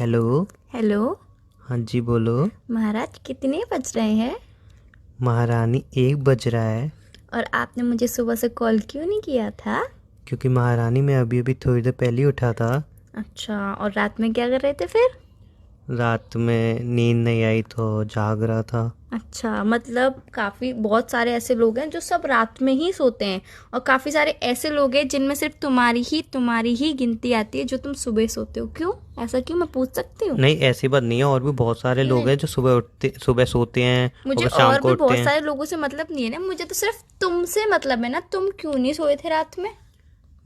Hello. Hello. हाँ जी बोलो। महाराज कितने बज रहे हैं? महारानी 1 बज रहा है। और आपने मुझे सुबह से कॉल क्यों नहीं किया था? क्योंकि महारानी मैं अभी अभी थोड़ी देर पहले ही उठा था। अच्छा, और रात में क्या कर रहे थे फिर? रात में नींद नहीं आई तो जाग रहा था। अच्छा, मतलब काफ़ी बहुत सारे ऐसे लोग हैं जो सब रात में ही सोते हैं, और काफ़ी सारे ऐसे लोग हैं जिनमें सिर्फ तुम्हारी ही गिनती आती है जो तुम सुबह सोते हो। क्यों? ऐसा क्यों, मैं पूछ सकती हूँ? नहीं ऐसी बात नहीं है, और भी बहुत सारे लोग नहीं, हैं जो सुबह सोते हैं मुझे और शाम और को भी उठते बहुत हैं। सारे लोगों से मतलब नहीं है ना, मुझे तो सिर्फ तुमसे मतलब है ना। तुम क्यों नहीं सोए थे रात में?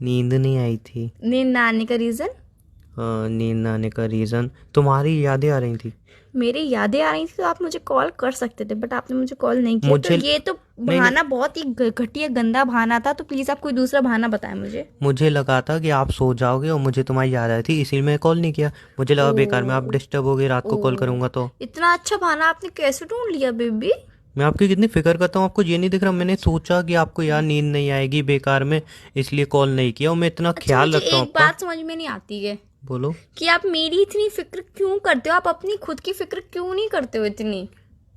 नींद नहीं आई थी। नींद ना आने का रीज़न? नींद ना आने का रीज़न तुम्हारी यादें आ रही थी। मेरी यादें आ रही थी तो आप मुझे कॉल कर सकते थे, बट आपने मुझे कॉल नहीं किया, तो मुझे ये तो नहीं नहीं, बहाना बहुत ही घटिया गंदा बहाना था। तो प्लीज़ आप कोई दूसरा बहाना बताएं मुझे। मुझे लगा था कि आप सो जाओगे और मुझे तुम्हारी याद आई थी, इसीलिए मैं कॉल नहीं किया। मुझे ओ, लगा बेकार में आप डिस्टर्ब हो गए, रात ओ, को कॉल करूंगा तो। इतना अच्छा बहाना आपने कैसे ढूंढ लिया बेबी? मैं आपकी कितनी फिक्र करता हूँ, आपको ये नहीं दिख रहा? मैंने अच्छा। सोचा कि आपको यार नींद नहीं आएगी बेकार में, इसलिए कॉल नहीं किया, और मैं इतना अच्छा, ख्याल मुझे रखता हूँ एक आपका। बात समझ में नहीं आती है बोलो। कि आप मेरी इतनी फिक्र क्यों करते हो? आप अपनी खुद की फिक्र क्यों नहीं करते हो इतनी?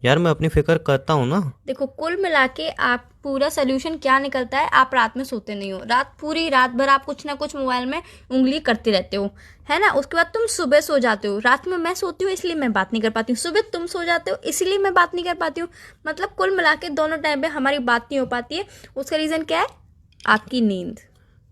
यार मैं अपनी फिक्र करता हूँ ना। देखो, कुल मिला के आप पूरा सोल्यूशन क्या निकलता है, आप रात में सोते नहीं हो। पूरी रात भर आप कुछ ना कुछ मोबाइल में उंगली करते रहते हो, है ना। उसके बाद तुम सुबह सो जाते हो। रात में मैं सोती हूँ इसलिए मैं बात नहीं कर पाती हूँ, सुबह तुम सो जाते हो इसलिए मैं बात नहीं कर पाती हूँ। मतलब कुल मिला के दोनों टाइम पे हमारी बात नहीं हो पाती है। उसका रीज़न क्या है? आपकी नींद।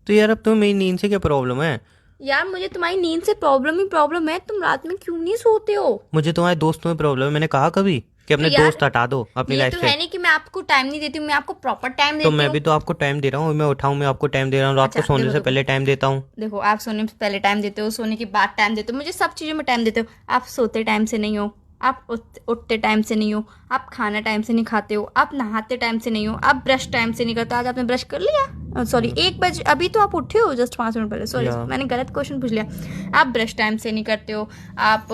तो यार अब तुम्हें मेरी नींद से क्या प्रॉब्लम है? यार, मुझे तुम्हारी नींद से प्रॉब्लम ही प्रॉब्लम है। तुम रात में क्यों नहीं सोते हो? मुझे तुम्हारे दोस्तों में प्रॉब्लम है, मैंने कहा कभी कि तो अपने यार, दोस्त हटा दो अपनी ये लाइफ तो से? है नहीं कि मैं आपको टाइम नहीं देती हूँ, मैं आपको प्रॉपर टाइम तो देती मैं हूँ। भी तो आपको टाइम दे रहा हूँ, मैं उठाऊँ मैं आपको टाइम दे रहा हूँ, रात को अच्छा, सोने देखो से देखो पहले टाइम देता हूँ। देखो, आप सोने से पहले टाइम देते हो, सोने के बाद टाइम देते हो, मुझे सब चीज़ों में टाइम देते हो। आप सोते टाइम से नहीं हो, आप उठते टाइम से नहीं हो, आप खाना टाइम से नहीं खाते हो, आप नहाते टाइम से नहीं हो, आप ब्रश टाइम से नहीं करते। आज आपने ब्रश कर लिया? सॉरी, 1 बजे अभी तो आप उठे हो जस्ट 5 मिनट पहले। सॉरी, या मैंने गलत क्वेश्चन पूछ लिया। आप ब्रश टाइम से नहीं करते हो, आप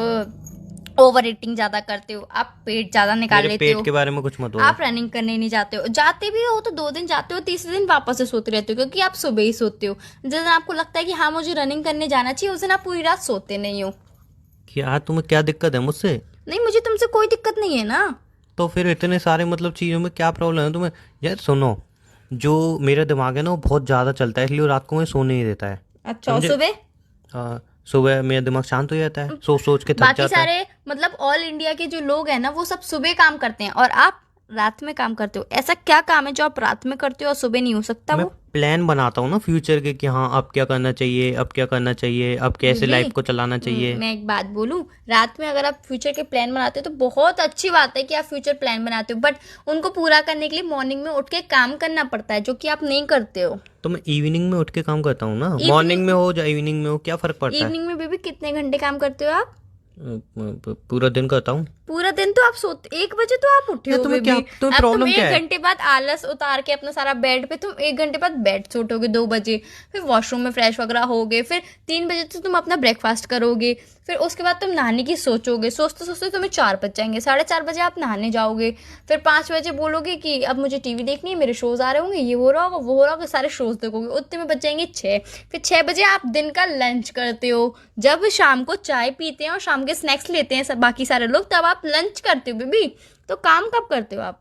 ओवर ईटिंग ज़्यादा करते हो, आप पेट ज़्यादा निकाल मेरे लेते पेट हो, के बारे में कुछ मत बोलो। आप रनिंग करने नहीं जाते हो, जाते भी हो तो 2 दिन जाते हो, तीसरे दिन वापस से सोते रहते हो क्योंकि आप सुबह ही सोते हो। जिस दिन आपको लगता है कि हाँ मुझे रनिंग करने जाना चाहिए, उस दिन आप पूरी रात सोते नहीं हो। यार तुम्हें क्या दिक्कत है मुझसे? नहीं, मुझे तुमसे कोई दिक्कत नहीं है ना। तो फिर इतने सारे मतलब चीज़ों में क्या प्रॉब्लम है तुम्हें? यार सुनो, जो मेरा दिमाग है ना वो बहुत ज़्यादा चलता है, इसलिए वो रात को मुझे सोने नहीं देता है। अच्छा, और समझे? सुबह? सुबह मेरा दिमाग शांत हो जाता है, सोच सोच के थक बाकी जाता है। सारे मतलब ऑल इंडिया के जो लोग हैं ना, वो सब सुबह काम करते हैं और आप रात में काम करते हो। ऐसा क्या काम है जो आप रात में करते हो और सुबह नहीं हो सकता मैं वो? प्लान बनाता हूँ ना फ्यूचर के, कि हाँ अब क्या करना चाहिए, अब क्या करना चाहिए, अब कैसे बेबी, लाइफ को चलाना चाहिए। मैं एक बात बोलूं। रात में अगर आप फ्यूचर के प्लान बनाते हो तो बहुत अच्छी बात है कि आप फ्यूचर प्लान बनाते हो, बट उनको पूरा करने के लिए मॉर्निंग में उठ के काम करना पड़ता है, जो कि आप नहीं करते हो। तो मैं इवनिंग में उठ के काम करता हूँ ना, मॉर्निंग में इवनिंग हो या इवनिंग में हो, क्या फ़र्क पड़ता है? इवनिंग में बेबी कितने घंटे काम करते हो आप? पूरा दिन करता हूँ। पूरा दिन तो आप सोते, 1 बजे तो आप उठे यार हो तुम्हें क्या, बेबी। तुम्हें अब तुम प्रॉब्लम क्या एक है? घंटे बाद आलस उतार के अपना सारा बेड पे, तुम 1 घंटे बाद बेड से उठोगे 2 बजे, फिर वॉशरूम में फ्रेश वगैरह होगे, फिर 3 बजे तो तुम अपना ब्रेकफास्ट करोगे, फिर उसके बाद तुम नहाने की सोचोगे, सोचते सोचते तुम्हें 4 बज जाएंगे, 4:30 बजे आप नहाने जाओगे, फिर 5 बजे बोलोगे कि अब मुझे टीवी देखनी है, मेरे शोज आ रहे होंगे, ये हो रहा होगा वो हो रहा होगा, सारे शोज देखोगे, उतने में बच जाएंगे 6। फिर 6 बजे आप दिन का लंच करते हो। जब शाम को चाय पीते हैं और शाम के स्नैक्स लेते हैं सब बाकी सारे लोग, तब आप लंच करते हो बेबी। तो काम कब करते हो आप?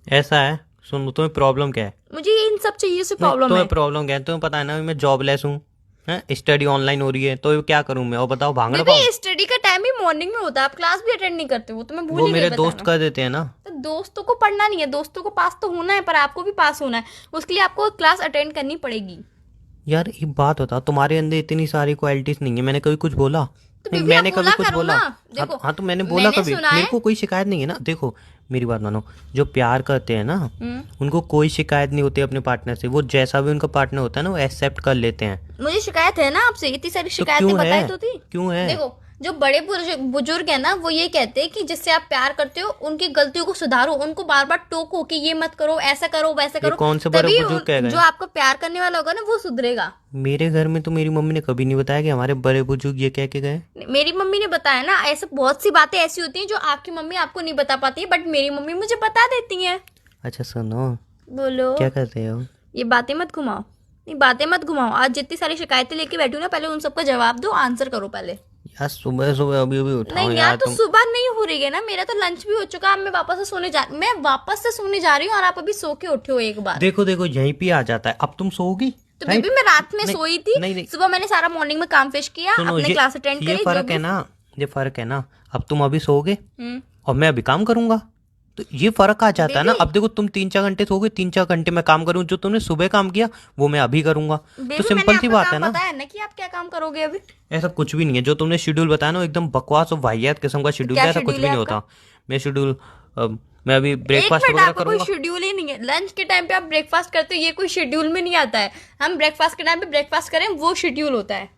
ऐसा है, सुनो तुम्हें प्रॉब्लम क्या है? मुझे इन सब चीज़ों से नहीं प्रॉब्लम तुम्हें है। प्रॉब्लम क्या है, तुम्हें पता है ना मैं जॉबलेस हूँ। हैं, स्टडी ऑनलाइन हो रही है तो क्या करूँ मैं, और बताओ भांगड़ा बेबी, पाऊँ? स्टडी का टाइम भी मॉर्निंग में होता है, आप क्लास भी अटेंड नहीं करते हो, तो मैं भूल वो ही गई मेरे दोस्त बताना। कर देते हैं ना। तो दोस्तों को पढ़ना नहीं है, दोस्तों को पास तो होना है, पर आपको भी पास होना है। उसके लिए आपको क्लास अटेंड करनी पड़ेगी। यार एक बात बता, तुम्हारे अंदर इतनी सारी क्वालिटीज नहीं है, मैंने कभी कुछ बोला? तो नहीं बेबी आप मैंने कभी बोला कुछ करो बोला? ना। हाँ देखो, हाँ, तो मैंने बोला मैंने कभी? सुना मेरे है। को कोई शिकायत नहीं है ना। देखो मेरी बात मानो, जो प्यार करते हैं ना हम्म, उनको कोई शिकायत नहीं होती अपने पार्टनर से, वो जैसा भी उनका पार्टनर होता है ना वो एक्सेप्ट कर लेते हैं। मुझे शिकायत है ना आपसे, इतनी सारी तो शिकायतें क्यों है? बताई तो थी। क्यों है? देखो, जो बड़े बुजुर्ग है ना, वो ये कहते हैं कि जिससे आप प्यार करते हो उनकी गलतियों को सुधारो, उनको बार बार टोको कि ये मत करो, ऐसा करो, वैसा ये करो। कौन से बड़े तभी बुजुर्ग कह गए? जो आपको प्यार करने वाला होगा ना, वो सुधरेगा। मेरे घर में तो मेरी मम्मी ने कभी नहीं बताया कि हमारे बड़े बुजुर्ग ये कह के गए। मेरी मम्मी ने बताया ना, ऐसे बहुत सी बातें ऐसी होती हैं जो आपकी मम्मी आपको नहीं बता पाती है, बट मेरी मम्मी मुझे बता देती हैं। अच्छा सुनो, बोलो। क्या कर रहे हो? ये बातें मत घुमाओ। नहीं, बातें मत घुमाओ। आज जितनी सारी शिकायतें लेके बैठी हूँ ना, पहले उन सबका जवाब दो, आंसर करो पहले। यार सुबह सुबह अभी अभी उठाओ नहीं यार, यार तो तुम। सुबह नहीं हो रही है ना, मेरा तो लंच भी हो चुका, अब मैं वापस से सोने जा रही हूँ और आप अभी सो के उठे हो एक बार। देखो देखो यहीं पे आ जाता है, अब तुम सोओगी। तो राइट। बेबी मैं रात में नहीं सोई थी, नहीं नहीं, सुबह मैंने सारा मॉर्निंग में काम फिनिश किया, सुनो अपने क्लास अटेंड ये करी, जो फर्क भी। है ना, ये फर्क है ना। अब तुम अभी सोओगे हम्म। और मैं अभी काम करूंगा, तो ये फर्क आ जाता है ना। बेबी अब देखो तुम 3-4 घंटे सोओगे, 3-4 घंटे मैं काम करूँ, जो तुमने सुबह काम किया वो मैं अभी करूंगा। तो बेबी मैंने सिंपल सी आपका बात है काम ना। बताया ना कि आप क्या काम करोगे अभी। ऐसा कुछ भी नहीं है, जो तुमने शेड्यूल बताया ना वो एकदम बकवास और वाहियात किस्म का तो शेड्यूल क्या है, ऐसा कुछ शेड्यूल भी है नहीं आपका? होता। मैं शेड्यूल मैं अभी एक ब्रेकफास्ट मिनट, वगैरह आपका कोई करूंगा। शेड्यूल ही नहीं है, लंच के टाइम पे आप ब्रेकफास्ट करते हो, ये कोई शेड्यूल में नहीं आता है। हम ब्रेकफास्ट के टाइम पे ब्रेकफास्ट करें, वो शेड्यूल होता है।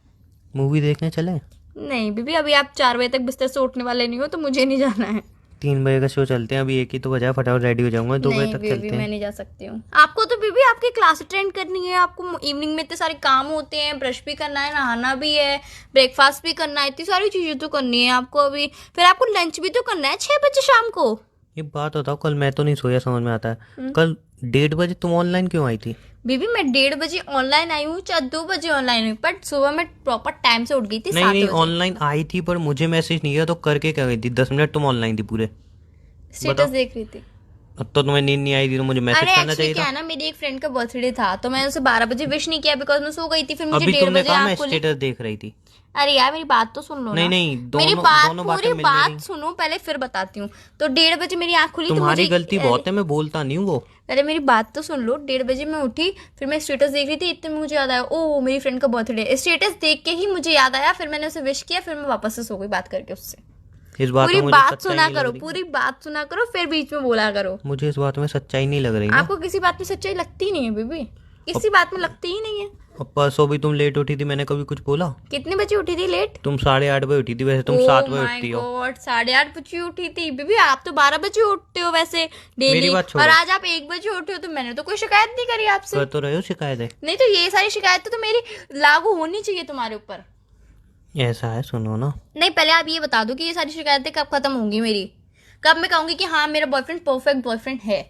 मूवी देखने चले? नहीं बीबी, अभी आप 4 बजे तक बिस्तर से उठने वाले नहीं हो, तो मुझे नहीं जाना है। 3 बजे का शो चलते हैं, अभी 1 ही तो बजा है, फटाफट रेडी हो जाऊंगा, 2 बजे नहीं तक बेबी, चलते मैं हैं। नहीं जा सकती हूँ। आपको तो बीबी आपकी क्लास अटेंड करनी है, आपको इवनिंग में इतने सारे काम होते हैं, ब्रश भी करना है, नहाना भी है, ब्रेकफास्ट भी करना है, इतनी सारी चीजें तो करनी है आपको अभी। फिर आपको लंच भी तो करना है 6 बजे शाम को। ये बात बताओ, कल मैं तो नहीं सोया, समझ में आता है। कल 1:30 बजे तुम ऑनलाइन क्यों आई थी? बीबी मैं 1:30 बजे ऑनलाइन आई हूँ, चाहे 2 बजे ऑनलाइन हुई, बट सुबह मैं प्रॉपर टाइम से उठ गई थी नहीं 7 नहीं, बजे ऑनलाइन आई थी पर मुझे मैसेज नहीं किया, तो करके क्या गई थी? 10 मिनट तुम ऑनलाइन थी पूरे। स्टेटस बताओ। देख रही थी। अब तो तुम्हें नींद नहीं आई थी तो मुझे मैसेज अरे करना एक्चुअली चाहिए क्या था। है ना, मेरी एक फ्रेंड का बर्थडे था, तो मैंने उसे 12 बजे विश नहीं किया, बिकॉज मैं सो गई थी, फिर मुझे अभी 1:30 तुमने बजे कहा मैं आँख खुली। स्टेटस देख रही थी। अरे यार मेरी बात तो सुन लो ना। नहीं नहीं, मेरी दोनों बात दोनों पूरी बातें मिल नहीं रही। बात सुनो पहले, फिर बताती हूँ। तो 1:30 बजे मेरी आँख खुली, तो तुम्हारी मुझे गलती बहुत है, मैं बोलता नहीं हूँ वो। पहले मेरी बात तो सुन लो। 1:30 बजे मैं उठी, फिर मैं स्टेटस देख रही थी, इतने में मुझे याद आया, ओ मेरी फ्रेंड का बर्थडे। स्टेटस देख के ही मुझे याद आया, फिर मैंने उसे विश किया, फिर मैं वापस से सो गई बात करके उससे। इस बात पूरी में मुझे बात सच्चाई सुना नहीं लग करो, रही। पूरी बात सुना करो, फिर बीच में बोला करो। मुझे इस बात में सच्चाई नहीं लग रही ना। आपको किसी बात में सच्चाई लगती नहीं है बेबी, किसी बात में लगती ही नहीं है। अब परसों भी तुम लेट उठी थी, मैंने कभी कुछ बोला? कितने बजे उठी थी लेट? तुम 8:30 बजे उठी थी, वैसे तुम 7 बजे उठती हो। गॉड, 8:30 बजे उठी थी बेबी, आप तो 12 बजे उठते हो वैसे डेली, मेरी बात छोड़ो। और आज आप 1 बजे उठे हो, तो मैंने तो कोई शिकायत नहीं करी आपसे। कर तो रहे हो शिकायत है। नहीं तो ये सारी शिकायतें तो मेरी लागू होनी चाहिए तुम्हारे ऊपर। ऐसा है, सुनो ना। नहीं, पहले आप ये बता दो कि ये सारी शिकायतें कब खत्म होंगी मेरी, कब मैं कहूंगी कि हाँ मेरा बॉयफ्रेंड परफेक्ट बॉयफ्रेंड है।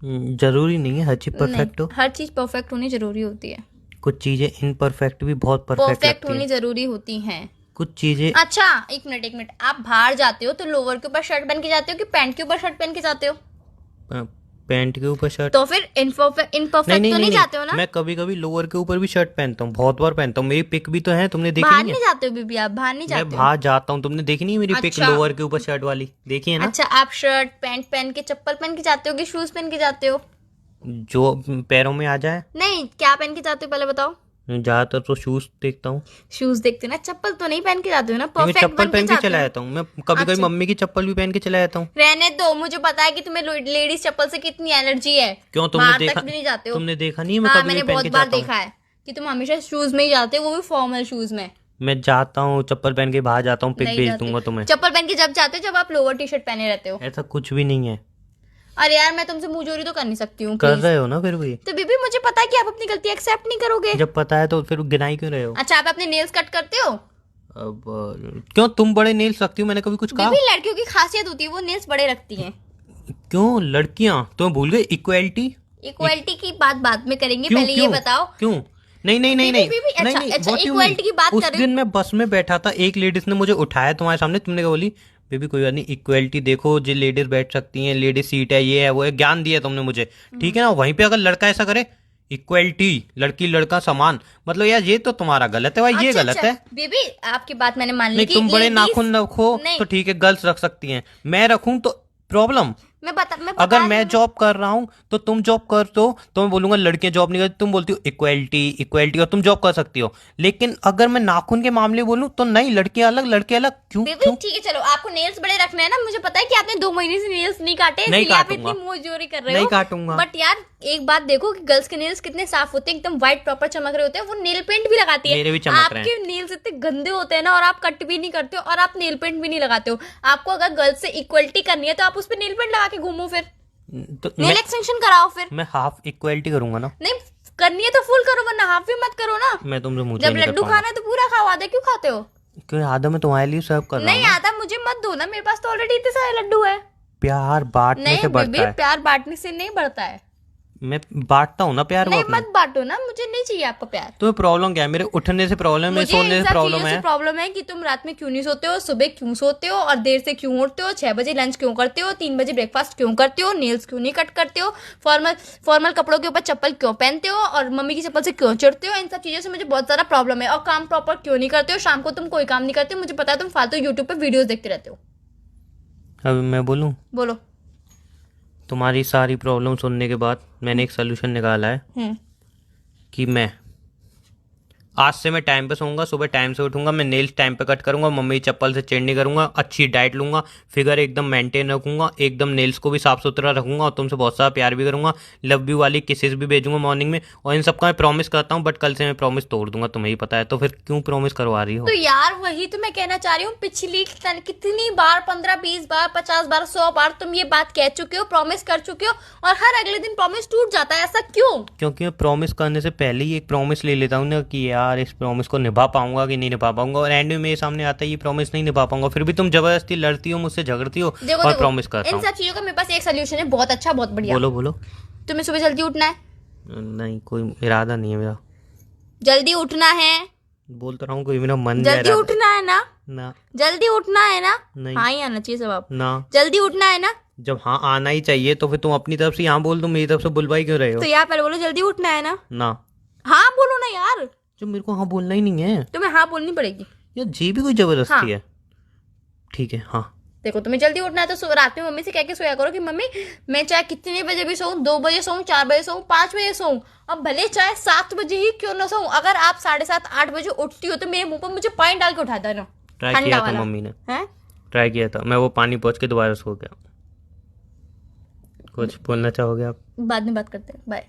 जरूरी नहीं है हर चीज परफेक्ट नहीं, हो। हर चीज परफेक्ट होनी जरूरी होती है। कुछ चीजें इनपरफेक्ट भी बहुत परफेक्ट परफेक्ट लगती होनी हैं। जरूरी होती हैं। कुछ चीजें अच्छा एक मिनट, आप बाहर जाते हो तो लोअर के ऊपर शर्ट पहन के जाते हो कि पैंट के ऊपर शर्ट पहन के जाते हो? पैंट के ऊपर शर्ट। तो फिर इनपरफेक्ट तो नहीं जाते हो ना? मैं कभी कभी लोअर के ऊपर भी शर्ट पहनता हूँ, बहुत बार पहनता हूँ। मेरी पिक भी तो है, तुमने देखी बाहर नहीं नहीं है? जाते हो बीबी, आप बाहर नहीं मैं जाते हो? बाहर जाता हूँ, तुमने देखी नहीं है मेरी पिक अच्छा। लोअर के ऊपर शर्ट वाली? देखी है ना? अच्छा, आप शर्ट पैंट पहन के, चप्पल पहन के जाते हो कि शूज पहन के जाते हो? जो पैरों में आ जाए। नहीं, क्या पहन के जाते हो पहले बताओ? ज्यादातर तो शूज देखता हूँ। शूज देखते हो ना, चप्पल तो नहीं पहन के जाते हो ना, नहीं, मैं परफेक्ट चप्पल बन के पहन के जाते चला हो। जाता हूँ। मैं कभी कभी अच्छा। मम्मी की चप्पल भी पहन के चला जाता हूँ। रहने दो, मुझे पता है कि तुम्हें लेडीज चप्पल से कितनी एनर्जी है। क्यों, तुमने बाहर देखा? तक भी नहीं जाते हो? तुमने देखा नहीं है मैं हाँ, कभी मैंने भी पहन बहुत के बार जाता हूँ। देखा है कि तुम हमेशा शूज में ही जाते हो, वो भी फॉर्मल शूज में। मैं जाता हूँ चप्पल पहन के बाहर जाता हूँ, पिक नहीं भेज जाते। दूंगा तुम्हें। चप्पल पहन के जब जाते हो जब आप लोअर टी शर्ट पहने रहते हो। ऐसा कुछ भी नहीं है। अरे यार मैं तुमसे मुंह जोरी तो कर नहीं सकती हूँ कर प्लीज। रहे हो ना फिर भी। तो बीबी मुझे पता है कि आप अपनी गलती एक्सेप्ट नहीं करोगे। जब पता है तो फिर गिनाई क्यों रहे हो? अच्छा, आप अपने नेल्स कट करते हो? अब क्यों, तुम बड़े नेल्स रखती हो, मैंने कभी कुछ कहा? बीबी लड़कियों की खासियत होती है, वो नेल्स बड़े रखती हैं। क्यों लड़कियां, तुम्हें भूल गए इक्वेलिटी? इक्वालिटी की बात बाद में करेंगे, क्यों पहले ये क्यों बताओ। क्यों? नहीं नहीं नहीं नहीं बीबी, अच्छा, नहीं, अच्छा, what you equality mean? की बात उस कर रही दिन मैं बस में बैठा था, एक लेडीज ने मुझे उठाया तुम्हारे सामने, तुमने क्या बोली? बेबी कोई बात नहीं, इक्वेलिटी देखो, जो लेडीज बैठ सकती हैं, लेडीज सीट है, ये है वो है, ज्ञान दिया तुमने मुझे, ठीक है ना? वहीं पे अगर लड़का ऐसा करे, इक्वेलिटी, लड़की लड़का समान, मतलब यार ये तो तुम्हारा गलत है भाई, ये अच्छा, गलत अच्छा, है। बीबी आपकी बात मैंने मान ली नहीं, कि तुम बड़े ladies- नाखून रखो नहीं, तो ठीक है, गर्ल्स रख सकती हैं, मैं रखूं तो प्रॉब्लम। मैं अगर बता मैं दूं- जॉब कर रहा हूं तो तुम जॉब कर दो, तो मैं बोलूंगा लड़कियां जॉब नहीं करती, तुम बोलती हो इक्वेलिटी इक्वेलिटी, और तुम जॉब कर सकती हो। लेकिन अगर मैं नाखून के मामले बोलूं तो नहीं, लड़कियां अलग लड़के अलग, क्यों बीबी क्यों? ठीक है, चलो आपको नेल्स बड़े रखने हैं ना, मुझे पता है कि आपने 2 महीने से नेल्स नहीं काटे, नहीं इसलिए आप इतनी काटूंगा। मुंह जोरी कर रहे नहीं हो। काटूंगा। बट यार एक बात देखो कि गर्ल्स के नेल्स कितने साफ होते हैं, एकदम व्हाइट प्रॉपर चमक रहे होते हैं, वो नेल पेंट भी लगाती है। मेरे भी चमक रहे हैं। आपके नेल्स इतने गंदे होते हैं ना, और आप कट भी नहीं करते हो, और आप नेल पेंट भी नहीं लगाते हो। आपको अगर गर्ल्स से इक्वलिटी करनी है तो आप उस पर नेल पेंट लगा के घूमो, फिर तो नेल एक्सटेंशन कराओ फिर। मैं हाफ इक्वेलिटी करूंगा ना। नहीं करनी है तो फुल करो, वरना हाफ भी मत करो ना। मैं तुमसे मुझे जब नहीं कर लड्डू पाऊंगा। खाना है तो पूरा खाओ, आधा क्यों खाते हो? क्यों, आधा मैं तुम्हारे लिए सर्व कर रहा नहीं हूँ ना। आधा मुझे मत दो ना, मेरे पास तो ऑलरेडी इतने सारे लड्डू है। प्यार बांटने नहीं से बेबी, बढ़ता है। प्यार बांटने से नहीं बढ़ता है। मैं बांटता हूँ ना प्यार को नहीं अपने। मत बांटो ना, मुझे नहीं चाहिए आपका प्यार। तुम्हें प्रॉब्लम क्या है? मेरे उठने से प्रॉब्लम है, मुझे सोने इन से सब प्रॉब्लम चीजों से है। प्रॉब्लम है कि तुम रात में क्यों नहीं सोते हो, सुबह क्यों सोते हो और देर से क्यों उठते हो, 6 बजे लंच क्यों करते हो, 3 बजे ब्रेकफास्ट क्यों करते हो, नेल्स क्यों नहीं कट करते हो, फॉर्मल फॉर्मल कपड़ों के ऊपर चप्पल क्यों पहनते हो और मम्मी की चप्पल से क्यों चिढ़ते हो। इन सब चीजों से मुझे बहुत सारा प्रॉब्लम है। और काम प्रॉपर क्यों नहीं करते हो, शाम को तुम कोई काम नहीं करते, मुझे पता है तुम फालतू यूट्यूब पे वीडियोस देखते रहते हो। अब मैं बोलूँ? बोलो। तुम्हारी सारी प्रॉब्लम सुनने के बाद मैंने एक सोल्यूशन निकाला है कि मैं आज से मैं टाइम पे सोऊंगा, सुबह टाइम से उठूंगा, मैं नेल्स टाइम पे कट करूंगा, मम्मी की चप्पल से चेंज नहीं करूंगा, अच्छी डाइट लूंगा, फिगर एकदम मेंटेन रखूंगा, एकदम नेल्स को भी साफ सुथरा रखूंगा और तुमसे बहुत सारा प्यार भी करूंगा, लव यू वाली किसेस भी भेजूंगा मॉर्निंग में। और इन सबका मैं प्रॉमिस करता हूँ, बट कल से मैं प्रॉमिस तोड़ दूंगा, तुम्हें ही पता है, तो फिर क्यों प्रॉमिस करवा रही हो? तो यार वही तो मैं कहना चाह रही हूँ, पिछली कितनी बार 15-20 बार 50 बार 100 बार तुम ये बात कह चुके हो, प्रॉमिस कर चुके हो और हर अगले दिन प्रॉमिस टूट जाता है, ऐसा क्यों? क्योंकि मैं प्रॉमिस करने से पहले ही एक प्रॉमिस ले लेता हूँ ना कि यार इस प्रॉमिस को निभा पाऊंगा कि नहीं निभा पाऊंगा, और एंड में मेरे सामने आता है ये प्रॉमिस नहीं निभा पाऊंगा, फिर भी तुम जबरदस्ती लड़ती हो मुझसे, झगड़ती हो देखो और देखो, प्रॉमिस करता इन हूँ। सब चीजों का मेरे पास एक सोल्यूशन है, बहुत अच्छा बहुत बढ़िया। बोलो बोलो। तुम्हें सुबह जल्दी उठना है। नहीं, कोई इरादा नहीं है मेरा। जल्दी उठना है। बोल तो रहा हूँ, कोई मेरा मन जल्दी उठना है ना। ना। जल्दी उठना है ना। नहीं। हाँ ही आना चाहिए जवाब। ना। जल्दी उठना है ना। जब हाँ आना ही चाहिए तो फिर तुम अपनी तरफ से यहाँ बोल दो, मेरी तरफ से बुलवाई क्यों रहे हो? तो यार पहले बोलो जल्दी उठना है ना। ना। हाँ बोलो ना यार। जब मेरे को हाँ बोलना ही नहीं है। तुम्हें हाँ बोलनी पड़ेगी। यार जी भी कोई जबरदस्ती हाँ। है। ठीक है हाँ। देखो तुम्हें जल्दी उठना है तो रात में मम्मी से कह के सोया करो कि मम्मी मैं चाहे कितने बजे भी सोऊं, 2 बजे सोऊं, 4 बजे सोऊं, 5 बजे सोऊं, अब भले चाहे 7 बजे ही क्यों ना सोऊं, अगर आप 7:30 8 बजे उठती हो तो मेरे मुंह पर मुझे पानी डाल के उठा देना। ट्राई किया था मम्मी ने। हैं? ट्राई किया था मैं, वो पानी पहुँच के दोबारा सो गया। कुछ बोलना चाहोगे आप? बाद में बात करते हैं। Bye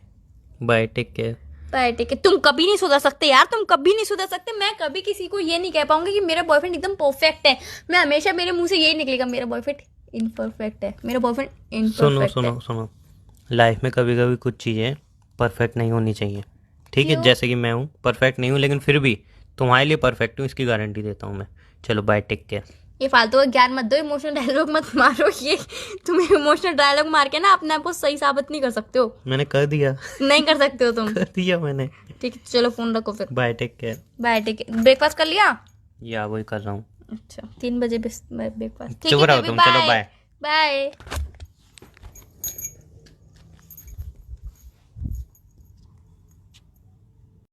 bye, take care. Bye take care. तुम कभी नहीं सुधर सकते यार, तुम कभी नहीं सुधर सकते। मैं कभी किसी को ये नहीं कह पाऊंगी कि मेरा बॉयफ्रेंड एकदम परफेक्ट है। मैं हमेशा मेरे मुंह से यही निकलेगा मेरा बॉयफ्रेंड इनपरफेक्ट है, मेरा बॉयफ्रेंड इनपरफेक्ट सुनो है। सुनो सुनो, लाइफ में कभी कभी कुछ चीज़ें परफेक्ट नहीं होनी चाहिए, ठीक है? क्यों? जैसे कि मैं हूँ परफेक्ट नहीं हूँ, लेकिन फिर भी तुम्हारे लिए परफेक्ट हूँ, इसकी गारंटी देता हूँ मैं। चलो बाय, टेक केयर। ये फालतू का ज्ञान मत दो, इमोशनल डायलॉग मत मारो। ये तुम इमोशनल डायलॉग मार के ना अपने आप को सही साबित नहीं कर सकते हो। मैंने कर दिया। नहीं कर सकते हो तुम। कर दिया मैंने। ठीक है चलो फोन रखो फिर। Bye, take care. Bye take care. Breakfast कर लिया? या वही कर रहा हूँ। अच्छा 3 बजे ब्रेकफास्ट। चुप रहो तुम, चलो बाय। बाय।